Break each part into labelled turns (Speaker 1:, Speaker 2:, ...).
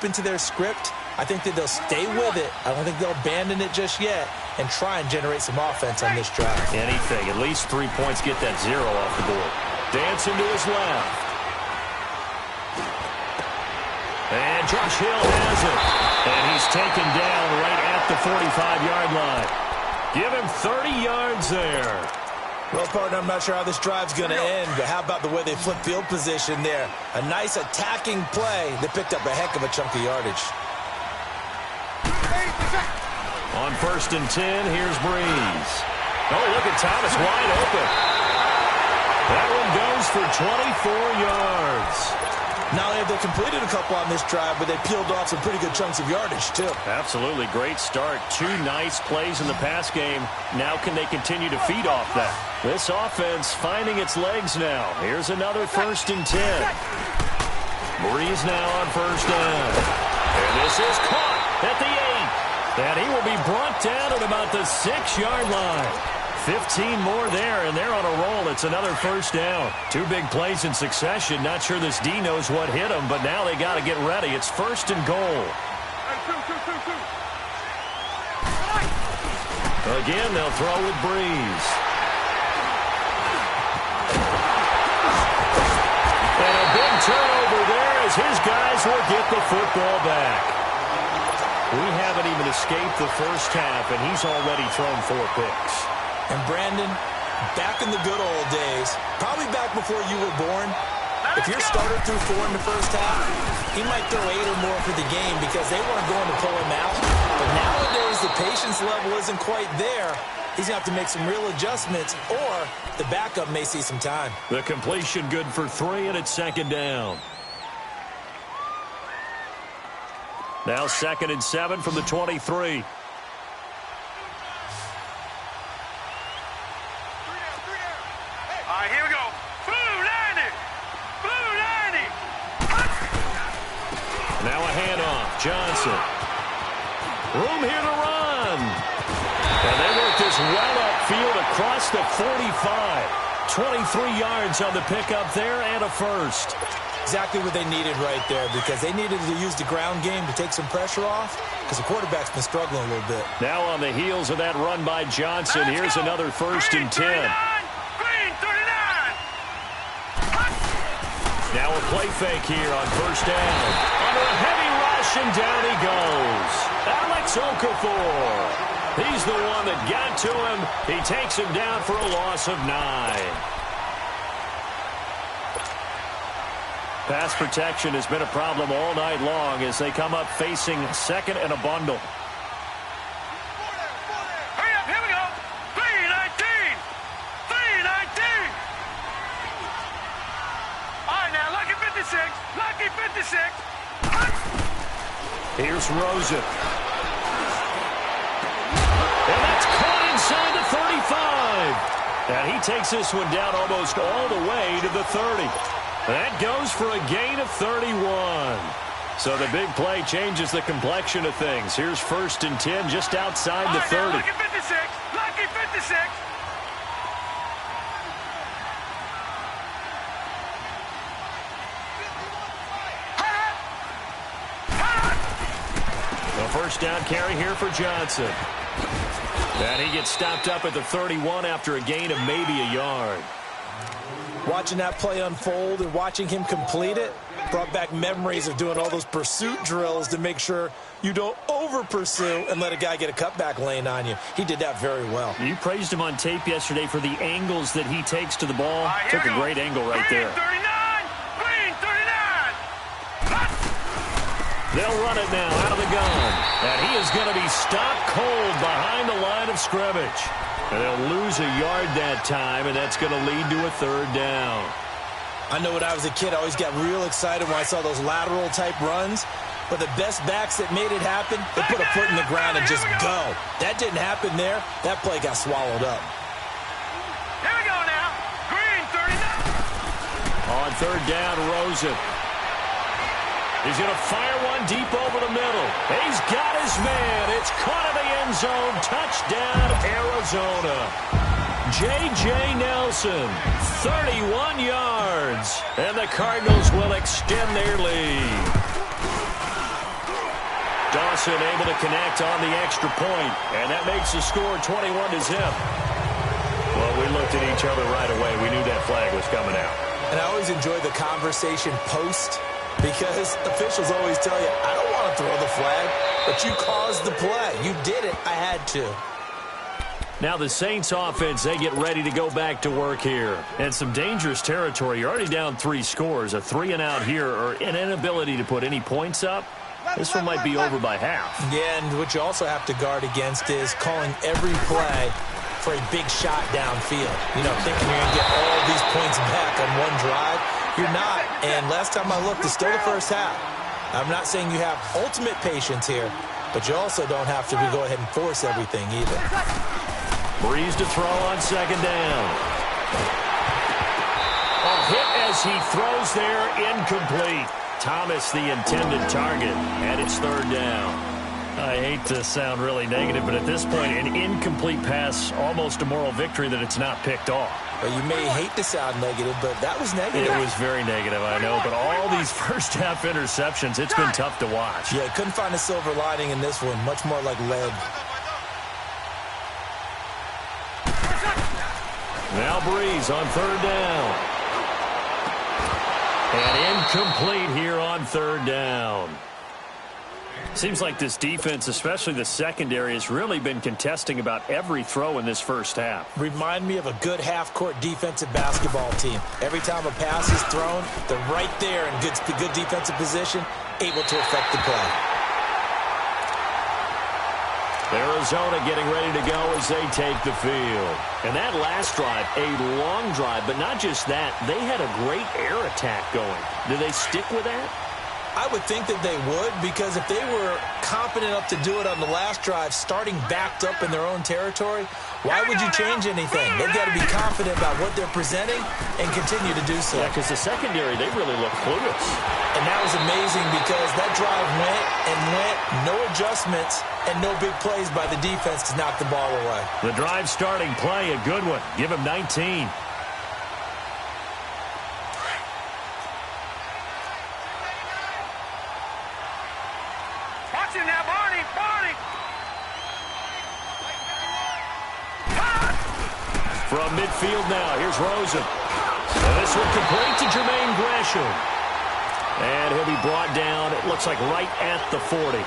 Speaker 1: into their script. I think that they'll stay with it. I don't think they'll abandon it just yet and try and generate some offense on this drive.
Speaker 2: Anything. At least 3 points, get that 0 off the board. Dancing to his left. And Josh Hill has it. And he's taken down right at the 45-yard line. Give him 30 yards there.
Speaker 1: Well, partner, I'm not sure how this drive's going to end, but how about the way they flip field position there? A nice attacking play that picked up a heck of a chunk of yardage.
Speaker 2: On 1st and 10, here's Breeze. Oh, look at Thomas wide open. That one goes for 24 yards.
Speaker 1: Not only have they completed a couple on this drive, but they peeled off some pretty good chunks of yardage, too.
Speaker 2: Absolutely. Great start. 2 nice plays in the pass game. Now can they continue to feed off that? This offense finding its legs now. Here's another 1st and 10. Breeze now on 1st down. And this is caught at the 8. And he will be brought down at about the 6-yard line. 15 more there, and they're on a roll. It's another 1st down. 2 big plays in succession. Not sure this D knows what hit him, but now they got to get ready. It's 1st and goal. Again, they'll throw with Breeze. And a big turnover there as his guys will get the football back. We haven't even escaped the first half, and he's already thrown 4 picks.
Speaker 1: And Brandon, back in the good old days, probably back before you were born, if your starter threw 4 in the first half, he might throw 8 or more for the game because they weren't going to pull him out. But nowadays, the patience level isn't quite there. He's going to have to make some real adjustments, or the backup may see some time.
Speaker 2: The completion good for 3, and it's 2nd down. Now 2nd and 7 from the 23. Now a handoff. Johnson. Room here to run. And they work this well upfield across the 45. 23 yards on the pickup there and a 1st.
Speaker 1: Exactly what they needed right there because they needed to use the ground game to take some pressure off because the quarterback's been struggling a little bit.
Speaker 2: Now on the heels of that run by Johnson, here's another 1st and 10. Now a play fake here on 1st down. Under a heavy rush, and down he goes. Alex Okafor. He's the one that got to him. He takes him down for a loss of 9. Pass protection has been a problem all night long as they come up facing 2nd and a bundle. Here's Rosen. And that's caught inside the 35. And he takes this one down almost all the way to the 30. That goes for a gain of 31. So the big play changes the complexion of things. Here's 1st and 10 just outside the 30.
Speaker 3: Lucky 56. Lucky 56.
Speaker 2: A 1st down carry here for Johnson. And he gets stopped up at the 31 after a gain of maybe a yard.
Speaker 1: Watching that play unfold and watching him complete it brought back memories of doing all those pursuit drills to make sure you don't over-pursue and let a guy get a cutback lane on you. He did that very well.
Speaker 2: You praised him on tape yesterday for the angles that he takes to the ball. Took a great angle right there.
Speaker 3: Green 39.
Speaker 2: They'll run it now out of the gun. And he is going to be stopped cold behind the line of scrimmage. And they'll lose a yard that time, and that's going to lead to a 3rd down.
Speaker 1: I know when I was a kid, I always got real excited when I saw those lateral-type runs. But the best backs that made it happen, they put a foot in the ground and just go. That didn't happen there. That play got swallowed up.
Speaker 3: Here we go now. Green 39.
Speaker 2: On 3rd down, Rosen. He's going to fire one deep over the middle. He's got his man. It's caught in the end zone. Touchdown, Arizona. J.J. Nelson, 31 yards. And the Cardinals will extend their lead. Dawson able to connect on the extra point, and that makes the score 21-0. Well, we looked at each other right away. We knew that flag was coming out.
Speaker 1: And I always enjoy the conversation post because officials always tell you, I don't want to throw the flag, but you caused the play. You did it. I had to.
Speaker 2: Now the Saints offense, they get ready to go back to work here. And some dangerous territory. You're already down 3 scores. A 3-and-out here or an inability to put any points up. This one might be over by half.
Speaker 1: Yeah, and what you also have to guard against is calling every play for a big shot downfield. You know, thinking you're going to get all these points back on one drive. You're not. And last time I looked, it's still the first half. I'm not saying you have ultimate patience here, but you also don't have to go ahead and force everything either.
Speaker 2: Breeze to throw on 2nd down. A hit as he throws there, incomplete. Thomas the intended target, and it's 3rd down. I hate to sound really negative, but at this point, an incomplete pass, almost a moral victory that it's not picked off.
Speaker 1: Well, you may hate to sound negative, but that was negative.
Speaker 2: It was very negative, I know, but all these first-half interceptions, it's been tough to watch.
Speaker 1: Yeah, couldn't find a silver lining in this one, much more like lead.
Speaker 2: Now Breeze on 3rd down. And incomplete here on 3rd down. Seems like this defense, especially the secondary, has really been contesting about every throw in this first half.
Speaker 1: Remind me of a good half-court defensive basketball team. Every time a pass is thrown, they're right there in good defensive position, able to affect the play.
Speaker 2: Arizona getting ready to go as they take the field. And that last drive, a long drive, but not just that. They had a great air attack going. Do they stick with that?
Speaker 1: I would think that they would, because if they were confident enough to do it on the last drive, starting backed up in their own territory, why would you change anything? They've got to be confident about what they're presenting and continue to do so.
Speaker 2: Yeah, because the secondary, they really look clueless.
Speaker 1: And that was amazing because that drive went and went, no adjustments, and no big plays by the defense to knock the ball away.
Speaker 2: The drive starting play, a good one. Give him 19.
Speaker 3: Now, Barney, Barney.
Speaker 2: From midfield now, here's Rosen. And this one complete to Jermaine Gresham. And he'll be brought down, it looks like right at the 40.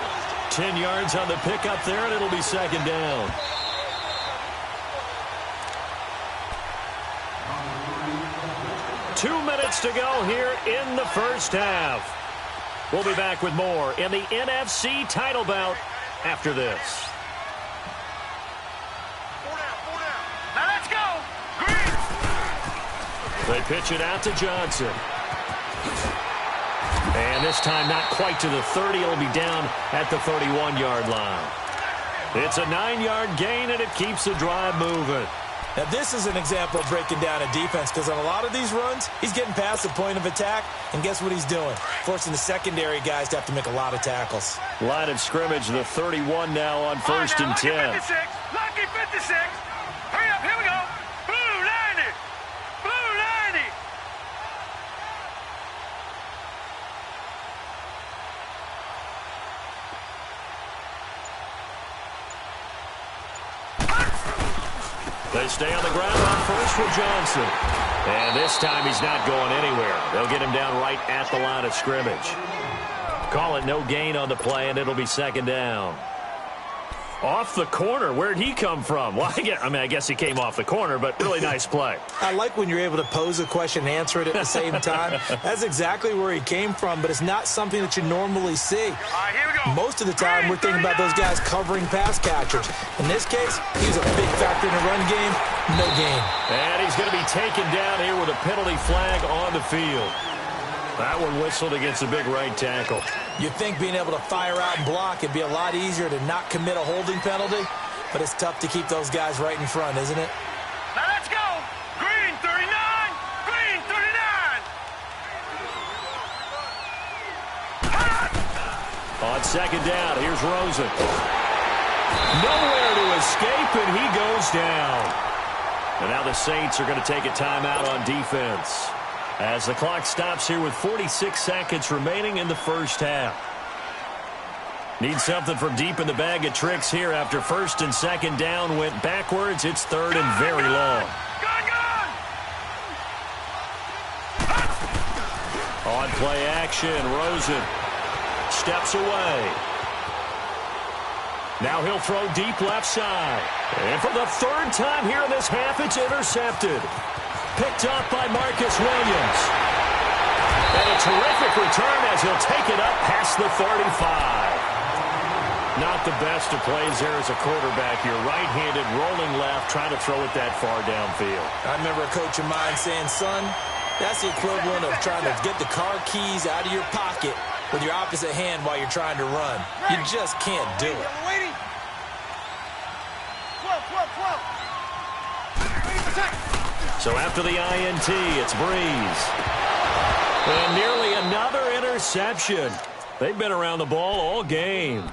Speaker 2: 10 yards on the pickup there, and it'll be 2nd down. Two minutes to go here in the first half. We'll be back with more in the NFC title bout after this.
Speaker 3: Now let's go. Green.
Speaker 2: They pitch it out to Johnson. And this time not quite to the 30. It'll be down at the 31-yard line. It's a 9-yard gain, and it keeps the drive moving.
Speaker 1: Now, this is an example of breaking down a defense because on a lot of these runs, he's getting past the point of attack, and guess what he's doing? Forcing the secondary guys to have to make a lot of tackles.
Speaker 2: Line of scrimmage, the 31 now on 1st and 10.
Speaker 3: Lucky 56. Lucky 56. Hurry up, here we go. Blue 90. Blue 90.
Speaker 2: They stay on the ground on 1st with Johnson. And this time he's not going anywhere. They'll get him down right at the line of scrimmage. Call it no gain on the play, and it'll be 2nd down. Off the corner. Where'd he come from? Well, I guess he came off the corner, but really nice play.
Speaker 1: I like when you're able to pose a question and answer it at the same time. That's exactly where he came from, but it's not something that you normally see.
Speaker 3: All right, here we go.
Speaker 1: Most of the time, we're thinking about those guys covering pass catchers. In this case, he's a big factor in the run game. No gain.
Speaker 2: And he's going to be taken down here with a penalty flag on the field. That one whistled against a big right tackle.
Speaker 1: You'd think being able to fire out and block it'd be a lot easier to not commit a holding penalty, but it's tough to keep those guys right in front, isn't it?
Speaker 3: Now let's go. Green 39. Green 39.
Speaker 2: On 2nd down, here's Rosen. Nowhere to escape, and he goes down. And now the Saints are going to take a timeout on defense as the clock stops here with 46 seconds remaining in the first half. Need something from deep in the bag of tricks here after first and second down went backwards. It's third and very long. On play action, Rosen steps away. Now he'll throw deep left side. And for the third time here in this half, it's intercepted. Picked up by Marcus Williams. And a terrific return as he'll take it up past the 35. Not the best of plays there as a quarterback. You're right-handed, rolling left, trying to throw it that far downfield.
Speaker 1: I remember a coach of mine saying, son, that's the equivalent of trying to get the car keys out of your pocket with your opposite hand while you're trying to run. You just can't do it.
Speaker 2: So after the INT, it's Breeze. And nearly another interception. They've been around the ball all game.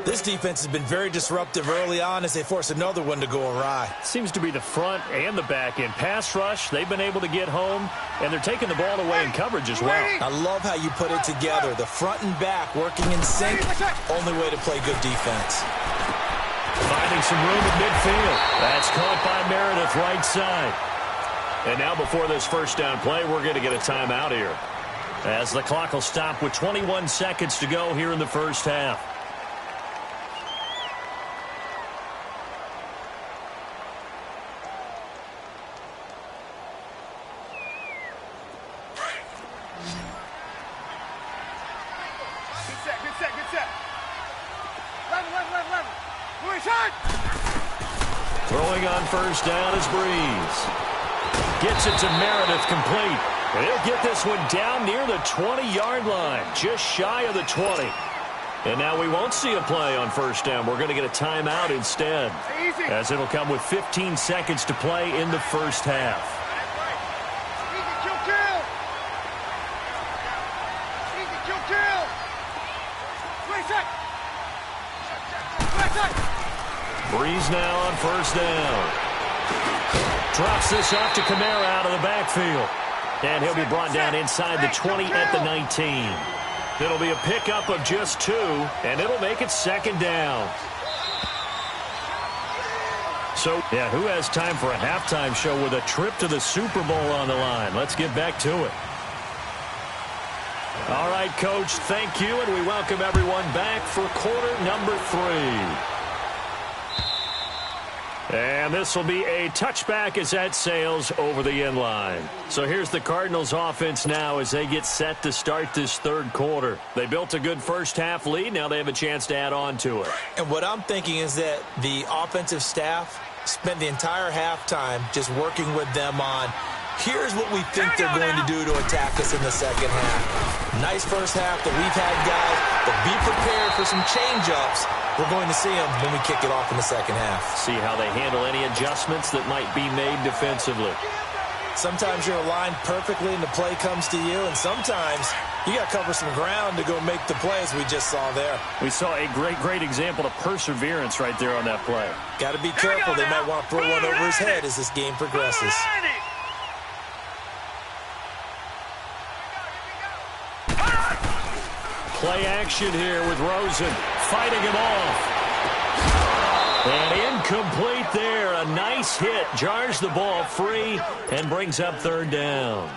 Speaker 1: This defense has been very disruptive early on as they force another one to go awry.
Speaker 2: Seems to be the front and the back end. Pass rush, they've been able to get home, and they're taking the ball away in coverage as well.
Speaker 1: I love how you put it together. The front and back working in sync, only way to play good defense.
Speaker 2: Finding some room in midfield. That's caught by Meredith, right side. And now before this first down play, we're going to get a timeout here, as the clock will stop with 21 seconds to go here in the first half. Throwing on first down is Breeze. Gets it to Meredith, complete. And he'll get this one down near the 20-yard line, just shy of the 20. And now we won't see a play on first down. We're going to get a timeout instead, as it'll come with 15 seconds to play in the first half. Breeze now on first down. Drops this off to Kamara out of the backfield. And he'll be brought down inside the 20 at the 19. It'll be a pickup of just 2, and it'll make it second down. So, yeah, who has time for a halftime show with a trip to the Super Bowl on the line? Let's get back to it. All right, Coach, thank you, and we welcome everyone back for quarter number 3. And this will be a touchback as that sails over the end line. So here's the Cardinals offense now as they get set to start this third quarter. They built a good first half lead. Now they have a chance to add on to it.
Speaker 1: And what I'm thinking is that the offensive staff spent the entire halftime just working with them on, here's what we think they're going to do to attack us in the second half. Nice first half that we've had, guys, but be prepared for some change-ups. We're going to see them when we kick it off in the second half.
Speaker 2: See how they handle any adjustments that might be made defensively.
Speaker 1: Sometimes you're aligned perfectly and the play comes to you, and sometimes you got to cover some ground to go make the play, as we just saw there.
Speaker 2: We saw a great example of perseverance right there on that play.
Speaker 1: Got to be careful. They might want to throw one over his head as this game progresses.
Speaker 2: Play action here with Rosen fighting him off. And incomplete there. A nice hit. Jars the ball free and brings up third down.